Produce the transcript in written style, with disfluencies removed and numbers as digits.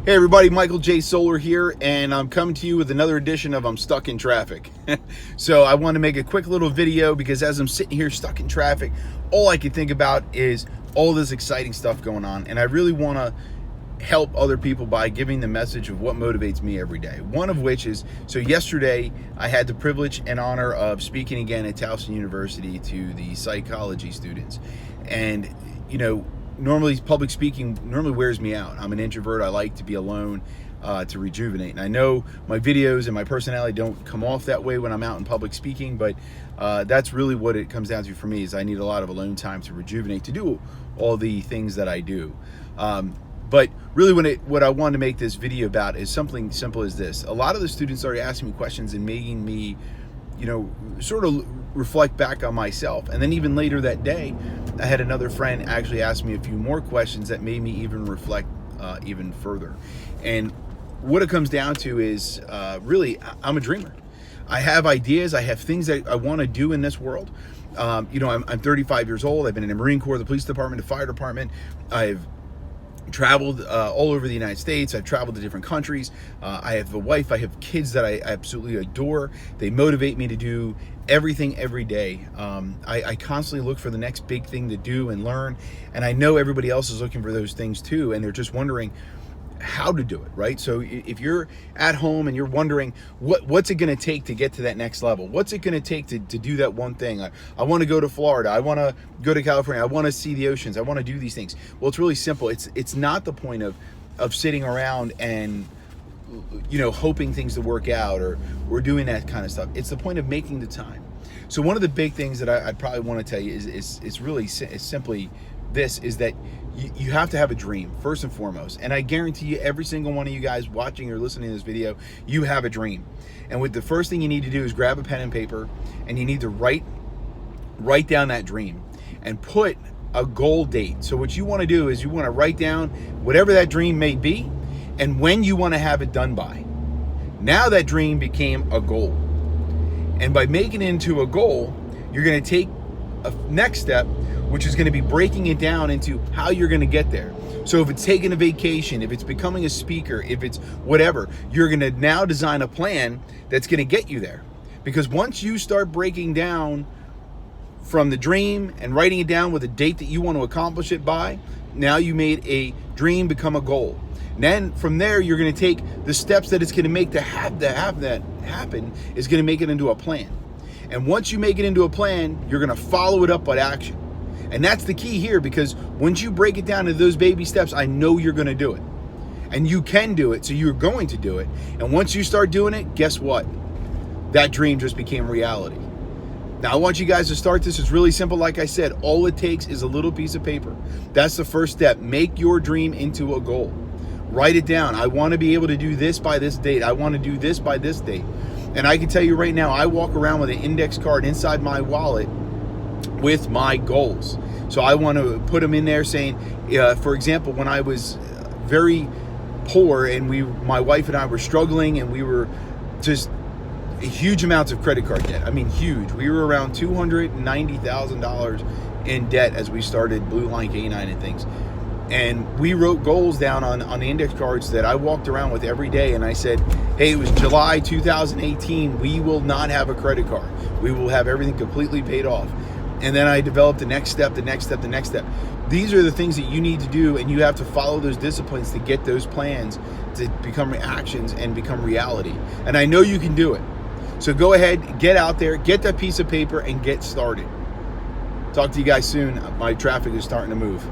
Hey everybody, Michael J. Solar here, and I'm coming to you with another edition of I'm Stuck in Traffic. So I want to make a quick little video because as I'm sitting here stuck in traffic, all I can think about is all this exciting stuff going on, and I really want to help other people by giving the message of what motivates me every day. One of which is, so yesterday I had the privilege and honor of speaking again at Towson University to the psychology students. And normally public speaking normally wears me out. I'm an introvert. I like to be alone to rejuvenate. And I know my videos and my personality don't come off that way when I'm out in public speaking, but that's really what it comes down to for me, is I need a lot of alone time to rejuvenate, to do all the things that I do. But really what I wanted to make this video about is something simple as this. A lot of the students started asking me questions and making me, sort of reflect back on myself. And then even later that day, I had another friend actually ask me a few more questions that made me even reflect even further. And what it comes down to is really, I'm a dreamer. I have ideas. I have things that I want to do in this world. I'm 35 years old. I've been in the Marine Corps, the police department, the fire department. I've traveled all over the United States. I've traveled to different countries. I have a wife. I have kids that I absolutely adore. They motivate me to do everything every day. I constantly look for the next big thing to do and learn. And I know everybody else is looking for those things too. And they're just wondering how to do it, right? So if you're at home and you're wondering what's it going to take to get to that next level, what's it going to take to do that one thing, I want to go to Florida, I want to go to California, I want to see the oceans, I want to do these things. Well, it's really simple. It's not the point of sitting around and hoping things to work out or doing that kind of stuff. It's the point of making the time. So one of the big things that I'd probably want to tell you is really simply this, is that you have to have a dream first and foremost. And I guarantee you, every single one of you guys watching or listening to this video, you have a dream. And with the first thing you need to do is grab a pen and paper, and you need to write down that dream and put a goal date. So what you want to do is you want to write down whatever that dream may be and when you want to have it done by. Now that dream became a goal. And by making it into a goal, you're going to take a next step, which is going to be breaking it down into how you're going to get there. So if it's taking a vacation, if it's becoming a speaker, if it's whatever, you're going to now design a plan that's going to get you there. Because once you start breaking down from the dream and writing it down with a date that you want to accomplish it by, now you made a dream become a goal. And then from there, you're going to take the steps that it's going to make to have that happen, is going to make it into a plan. And once you make it into a plan, you're going to follow it up with action. And that's the key here, because once you break it down into those baby steps, I know you're going to do it. And you can do it, so you're going to do it. And once you start doing it, guess what? That dream just became reality. Now, I want you guys to start this. It's really simple. Like I said, all it takes is a little piece of paper. That's the first step. Make your dream into a goal. Write it down. I want to be able to do this by this date. I want to do this by this date. And I can tell you right now, I walk around with an index card inside my wallet with my goals. So I want to put them in there saying, for example, when I was very poor and my wife and I were struggling and we were just huge amounts of credit card debt. I mean, huge. We were around $290,000 in debt as we started Blue Line K9 and things. And we wrote goals down on the index cards that I walked around with every day. And I said, hey, it was July 2018. We will not have a credit card. We will have everything completely paid off. And then I developed the next step, the next step, the next step. These are the things that you need to do, and you have to follow those disciplines to get those plans to become actions and become reality. And I know you can do it. So go ahead, get out there, get that piece of paper, and get started. Talk to you guys soon. My traffic is starting to move.